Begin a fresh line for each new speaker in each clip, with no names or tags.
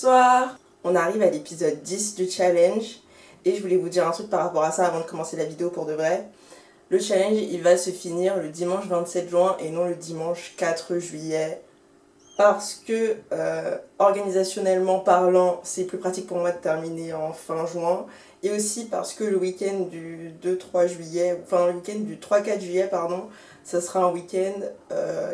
Bonsoir. On arrive à l'épisode 10 du challenge et je voulais vous dire un truc par rapport à ça avant de commencer la vidéo pour de vrai. Le challenge il va se finir le dimanche 27 juin et non le dimanche 4 juillet parce que organisationnellement parlant c'est plus pratique pour moi de terminer en fin juin et aussi parce que le week-end du 2-3 juillet, enfin le week-end du 3-4 juillet pardon, ça sera un week-end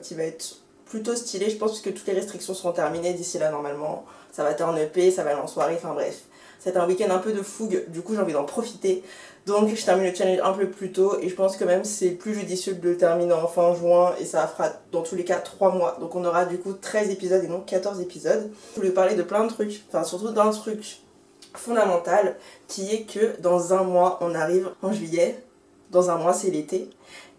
qui va être plutôt stylé je pense parce que toutes les restrictions seront terminées d'ici là normalement, ça va turn up, ça va aller en soirée, enfin bref. C'est un week-end un peu de fougue, du coup j'ai envie d'en profiter. Donc je termine le challenge un peu plus tôt et je pense que même c'est plus judicieux de le terminer en fin juin et ça fera dans tous les cas 3 mois. Donc on aura du coup 13 épisodes et non 14 épisodes. Je voulais parler de plein de trucs, enfin surtout d'un truc fondamental qui est que dans un mois on arrive en juillet. Dans un mois c'est l'été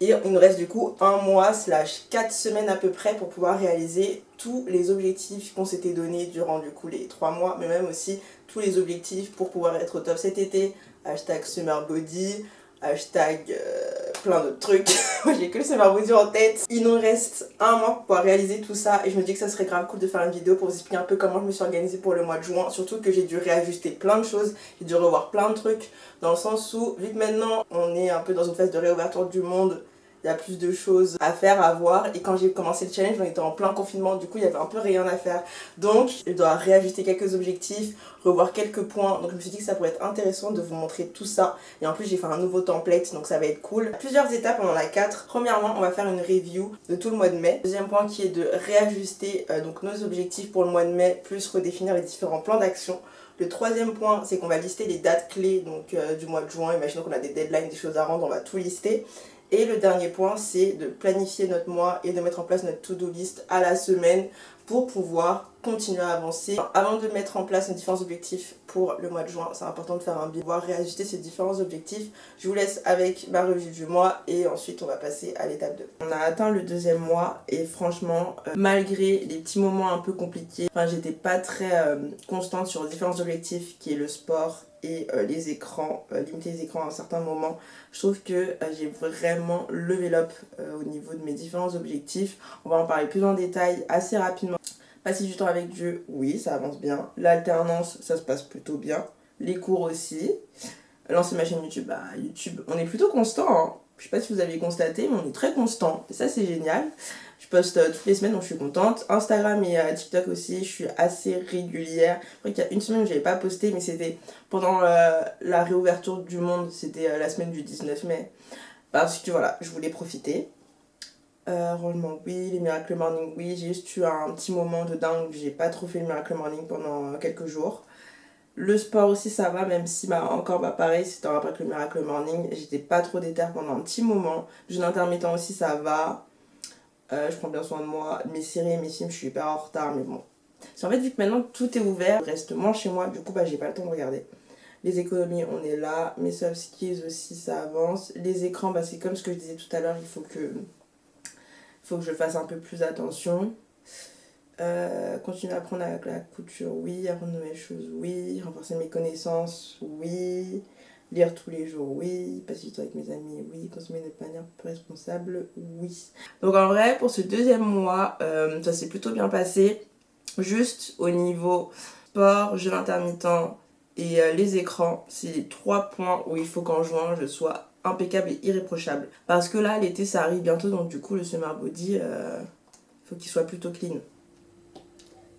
et il nous reste du coup un mois / 4 semaines à peu près pour pouvoir réaliser tous les objectifs qu'on s'était donnés durant du coup les 3 mois mais même aussi tous les objectifs pour pouvoir être au top cet été, hashtag summer body, hashtag plein d'autres trucs. Moi j'ai que le summer body en tête. Il nous reste un mois pour pouvoir réaliser tout ça et je me dis que ça serait grave cool de faire une vidéo pour vous expliquer un peu comment je me suis organisée pour le mois de juin, surtout que j'ai dû réajuster plein de choses, j'ai dû revoir plein de trucs dans le sens où vu que maintenant on est un peu dans une phase de réouverture du monde, il y a plus de choses à faire, à voir et quand j'ai commencé le challenge on était en plein confinement, du coup il y avait un peu rien à faire donc je dois réajuster quelques objectifs, revoir quelques points, donc je me suis dit que ça pourrait être intéressant de vous montrer tout ça et en plus j'ai fait un nouveau template donc ça va être cool. Plusieurs étapes, on en a 4. Premièrement on va faire une review de tout le mois de mai. Deuxième point qui est de réajuster donc nos objectifs pour le mois de mai plus redéfinir les différents plans d'action. Le troisième point, c'est qu'on va lister les dates clés donc, du mois de juin. Imaginons qu'on a des deadlines, des choses à rendre, on va tout lister. Et le dernier point, c'est de planifier notre mois et de mettre en place notre to-do list à la semaine pour pouvoir continuer à avancer. Avant de mettre en place nos différents objectifs pour le mois de juin, c'est important de faire un bilan, pouvoir réajuster ces différents objectifs. Je vous laisse avec ma revue du mois et ensuite on va passer à l'étape 2. On a atteint le deuxième mois et franchement, malgré les petits moments un peu compliqués, j'étais pas très constante sur les différents objectifs qui est le sport et les écrans, limiter les écrans à un certain moment. Je trouve que j'ai vraiment level up au niveau de mes différents objectifs. On va en parler plus en détail assez rapidement. Passer du temps avec Dieu, oui, ça avance bien. L'alternance, ça se passe plutôt bien. Les cours aussi. Lancer ma chaîne YouTube, YouTube, on est plutôt constant. Hein. Je sais pas si vous avez constaté, mais on est très constant. Et ça, c'est génial. Je poste toutes les semaines, donc je suis contente. Instagram et TikTok aussi, je suis assez régulière. Je crois qu'il y a une semaine où je n'avais pas posté, mais c'était pendant la réouverture du monde. C'était la semaine du 19 mai. Parce que voilà, je voulais profiter. Rangement, oui. Les Miracle Morning, oui. J'ai juste eu un petit moment de dingue. J'ai pas trop fait le Miracle Morning pendant quelques jours. Le sport aussi ça va, même si encore pareil, c'était un rapport avec le Miracle Morning. J'étais pas trop déter pendant un petit moment. Jeûne intermittent aussi ça va. Je prends bien soin de moi. Mes séries et mes films, je suis hyper en retard, mais bon. C'est en fait, vu que maintenant tout est ouvert, je reste moins chez moi, du coup, j'ai pas le temps de regarder. Les économies, on est là. Mes soft skills aussi, ça avance. Les écrans, c'est comme ce que je disais tout à l'heure, il faut que je fasse un peu plus attention. Continuer à apprendre la couture, oui. Apprendre de nouvelles choses, oui. Renforcer mes connaissances, oui. Lire tous les jours, oui. Passer du temps avec mes amis, oui. Consommer de manière plus responsable, oui. Donc en vrai, pour ce deuxième mois, ça s'est plutôt bien passé. Juste au niveau sport, jeûne intermittent et les écrans, c'est les 3 points où il faut qu'en juin, je sois impeccable et irréprochable. Parce que là, l'été, ça arrive bientôt, donc du coup, le summer body, faut qu'il soit plutôt clean.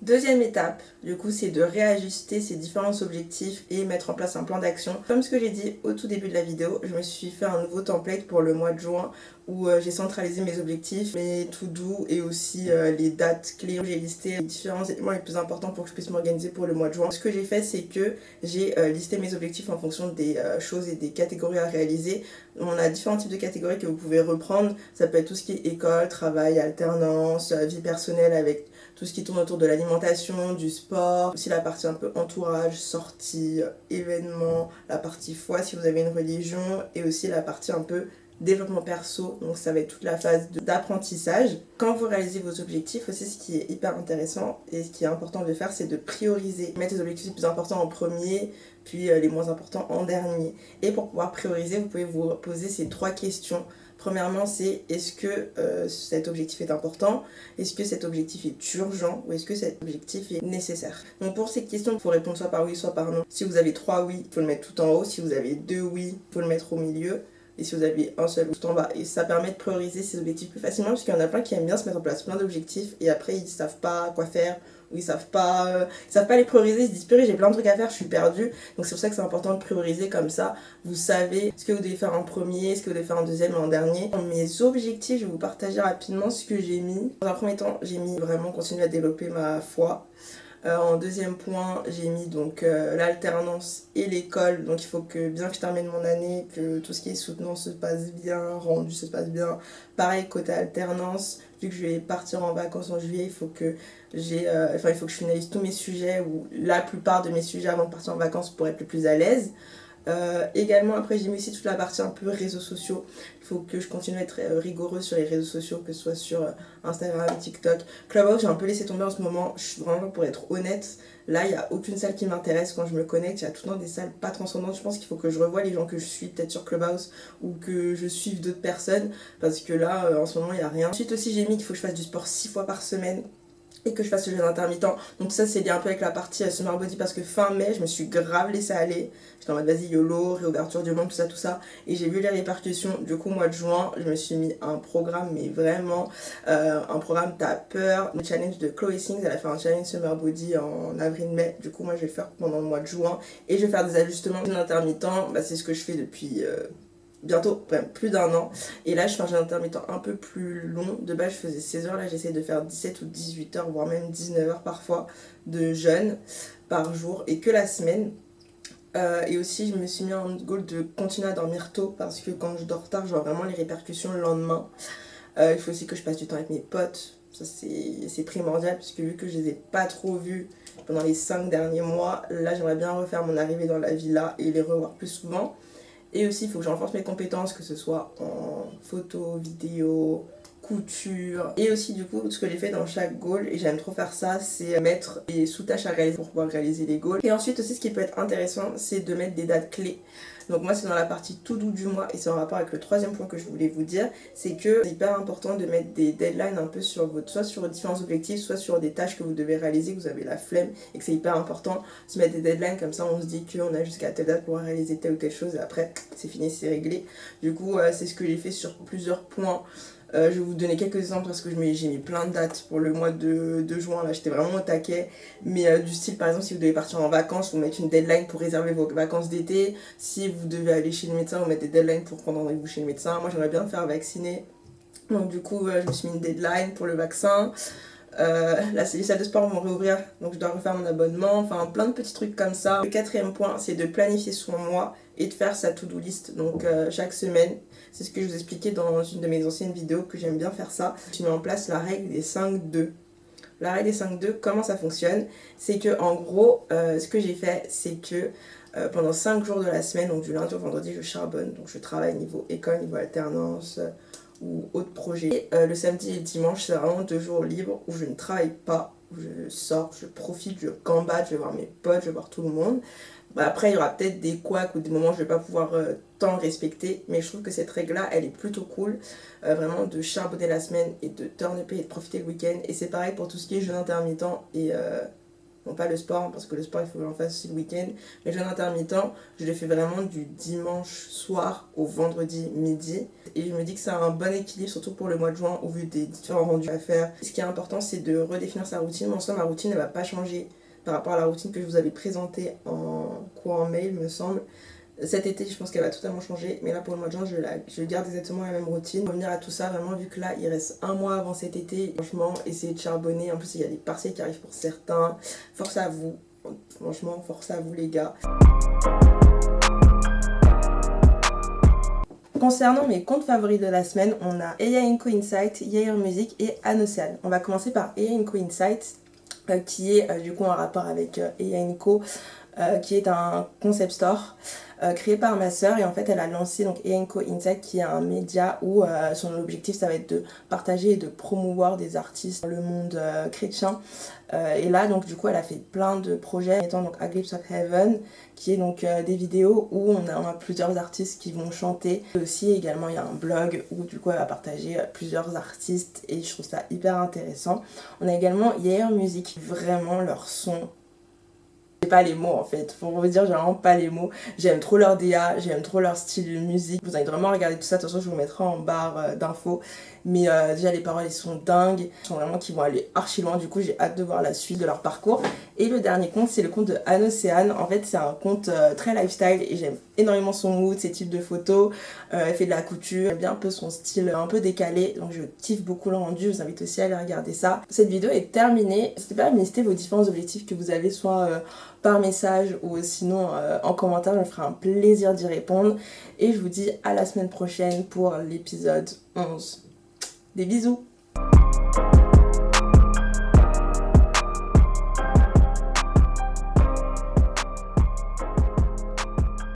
Deuxième étape, du coup, c'est de réajuster ces différents objectifs et mettre en place un plan d'action. Comme ce que j'ai dit au tout début de la vidéo, je me suis fait un nouveau template pour le mois de juin où j'ai centralisé mes objectifs, mes to-do et aussi les dates clés. J'ai listé les différents éléments les plus importants pour que je puisse m'organiser pour le mois de juin. Ce que j'ai fait, c'est que j'ai listé mes objectifs en fonction des choses et des catégories à réaliser. On a différents types de catégories que vous pouvez reprendre. Ça peut être tout ce qui est école, travail, alternance, vie personnelle avec tout ce qui tourne autour de l'alimentation, du sport, aussi la partie un peu entourage, sortie, événements, la partie foi si vous avez une religion et aussi la partie un peu développement perso, donc ça va être toute la phase d'apprentissage. Quand vous réalisez vos objectifs aussi, ce qui est hyper intéressant et ce qui est important de faire, c'est de prioriser, mettre les objectifs les plus importants en premier, puis les moins importants en dernier. Et pour pouvoir prioriser, vous pouvez vous poser ces 3 questions. Premièrement, c'est est-ce que cet objectif est important? Est-ce que cet objectif est urgent? Ou est-ce que cet objectif est nécessaire? Donc pour ces questions, il faut répondre soit par oui, soit par non. Si vous avez 3 oui, il faut le mettre tout en haut. Si vous avez 2 oui, il faut le mettre au milieu. Et si vous avez un seul tout en bas. Et ça permet de prioriser ces objectifs plus facilement, parce qu'il y en a plein qui aiment bien se mettre en place plein d'objectifs et après ils savent pas quoi faire, ou ils savent pas les prioriser, ils se disent purée, j'ai plein de trucs à faire, je suis perdue. Donc c'est pour ça que c'est important de prioriser comme ça. Vous savez ce que vous devez faire en premier, ce que vous devez faire en deuxième et en dernier. Dans mes objectifs, je vais vous partager rapidement ce que j'ai mis. Dans un premier temps, j'ai mis vraiment continuer à développer ma foi. En deuxième point, j'ai mis donc l'alternance et l'école. Donc il faut que bien que je termine mon année, que tout ce qui est soutenance se passe bien, rendu se passe bien. Pareil côté alternance, vu que je vais partir en vacances en juillet, il faut que il faut que je finalise tous mes sujets ou la plupart de mes sujets avant de partir en vacances pour être le plus à l'aise. Également après j'ai mis aussi toute la partie un peu réseaux sociaux. Il faut que je continue à être rigoureuse sur les réseaux sociaux, que ce soit sur Instagram, TikTok. Clubhouse j'ai un peu laissé tomber en ce moment, je suis vraiment, pour être honnête, là il n'y a aucune salle qui m'intéresse quand je me connecte, il y a tout le temps des salles pas transcendantes. Je pense qu'il faut que je revoie les gens que je suis peut-être sur Clubhouse ou que je suive d'autres personnes, parce que là en ce moment il n'y a rien. Ensuite aussi j'ai mis qu'il faut que je fasse du sport 6 fois par semaine et que je fasse le jeûne intermittent. Donc ça c'est lié un peu avec la partie summer body, parce que fin mai je me suis grave laissé aller. J'étais en mode vas-y YOLO, réouverture du monde, tout ça. Et j'ai vu les répercussions. Du coup mois de juin je me suis mis un programme, mais vraiment un programme t'as peur. Le challenge de Chloé Sings, elle a fait un challenge summer body en avril-mai. Du coup moi je vais le faire pendant le mois de juin. Et je vais faire des ajustements. Jeûne intermittent, c'est ce que je fais depuis... bientôt, plus d'un an. Et là, je fais un jeûne intermittent un peu plus long. De base, je faisais 16 heures. Là, j'essaie de faire 17 ou 18 heures, voire même 19 heures parfois de jeûne par jour et que la semaine. Et aussi, je me suis mis en goal de continuer à dormir tôt, parce que quand je dors tard, je vois vraiment les répercussions le lendemain. Il faut aussi que je passe du temps avec mes potes. Ça, c'est primordial, puisque vu que je les ai pas trop vus pendant les 5 derniers mois, là, j'aimerais bien refaire mon arrivée dans la villa et les revoir plus souvent. Et aussi, il faut que je renforce mes compétences, que ce soit en photo, vidéo, couture. Et aussi, du coup, ce que j'ai fait dans chaque goal, et j'aime trop faire ça, c'est mettre des sous-tâches à réaliser pour pouvoir réaliser les goals. Et ensuite aussi, ce qui peut être intéressant, c'est de mettre des dates clés. Donc moi, c'est dans la partie tout doux du mois, et c'est en rapport avec le troisième point que je voulais vous dire, c'est que c'est hyper important de mettre des deadlines un peu sur soit sur différents objectifs, soit sur des tâches que vous devez réaliser, que vous avez la flemme, et que c'est hyper important de se mettre des deadlines, comme ça on se dit qu'on a jusqu'à telle date pour réaliser telle ou telle chose, et après c'est fini, c'est réglé. Du coup, c'est ce que j'ai fait sur plusieurs points. Je vais vous donner quelques exemples, parce que j'ai mis plein de dates pour le mois de juin. Là, j'étais vraiment au taquet. Mais du style, par exemple, si vous devez partir en vacances, vous mettez une deadline pour réserver vos vacances d'été. Si vous devez aller chez le médecin, vous mettez des deadlines pour prendre rendez-vous chez le médecin. Moi, j'aimerais bien me faire vacciner. Donc, du coup, je me suis mis une deadline pour le vaccin. Là, les salles de sport vont réouvrir, donc je dois refaire mon abonnement. Enfin, plein de petits trucs comme ça. Le quatrième point, c'est de planifier son mois et de faire sa to-do list. Donc, chaque semaine, c'est ce que je vous expliquais dans une de mes anciennes vidéos, que j'aime bien faire ça. Je mets en place la règle des 5-2. La règle des 5-2, comment ça fonctionne? C'est que, en gros, ce que j'ai fait, c'est que pendant 5 jours de la semaine, donc du lundi au vendredi, je charbonne. Donc, je travaille niveau école, niveau alternance ou autres projets. Le samedi et le dimanche, c'est vraiment 2 jours libres où je ne travaille pas, où je sors, je profite, je gambade, je vais voir mes potes, je vais voir tout le monde. Après, il y aura peut-être des couacs ou des moments où je ne vais pas pouvoir tant respecter, mais je trouve que cette règle-là, elle est plutôt cool. Vraiment de charbonner la semaine et de turn up et de profiter le week-end. Et c'est pareil pour tout ce qui est jeûne intermittent et... non pas le sport, parce que le sport il faut que j'en fasse aussi le week-end, mais jeûne intermittent, je le fais vraiment du dimanche soir au vendredi midi, et je me dis que c'est un bon équilibre, surtout pour le mois de juin, au vu des différents rendus à faire. Ce qui est important, c'est de redéfinir sa routine. En soi, ma routine elle va pas changer par rapport à la routine que je vous avais présentée en cours en mail, me semble. Cet été, je pense qu'elle va totalement changer, mais là pour le mois de juin, je garde exactement la même routine. Pour revenir à tout ça, vraiment, vu que là, il reste un mois avant cet été, franchement, essayez de charbonner. En plus, il y a des partiels qui arrivent pour certains. Force à vous, franchement, force à vous, les gars. Concernant mes comptes favoris de la semaine, on a Eya Co Insight, Yair Music et Anocial. On va commencer par Eya Co Insight, qui est du coup en rapport avec Eya Co. qui est un concept store créé par ma sœur, et en fait elle a lancé donc Enco Insight, qui est un média où son objectif ça va être de partager et de promouvoir des artistes dans le monde chrétien. Et là donc du coup elle a fait plein de projets, étant donc A Glimpse of Heaven, qui est donc des vidéos où on a plusieurs artistes qui vont chanter. Et aussi également il y a un blog où du coup elle va partager plusieurs artistes, et je trouve ça hyper intéressant. On a également Yair Music, vraiment leur son. J'ai pas les mots en fait, pour vous dire j'ai vraiment pas les mots. J'aime trop leur DA, j'aime trop leur style de musique. Vous allez vraiment regarder tout ça, de toute façon je vous mettrai en barre d'infos. Mais déjà les paroles elles sont dingues, ils sont vraiment qui vont aller archi loin, du coup j'ai hâte de voir la suite de leur parcours. Et le dernier compte c'est le compte de Anocéane. En fait c'est un compte très lifestyle et j'aime énormément son mood, ses types de photos. Elle fait de la couture, j'aime bien un peu son style un peu décalé, donc je kiffe beaucoup le rendu, je vous invite aussi à aller regarder ça. Cette vidéo est terminée, n'hésitez pas à me lister vos différents objectifs que vous avez, soit par message ou sinon en commentaire, je me ferai un plaisir d'y répondre. Et je vous dis à la semaine prochaine pour l'épisode 11. Des bisous!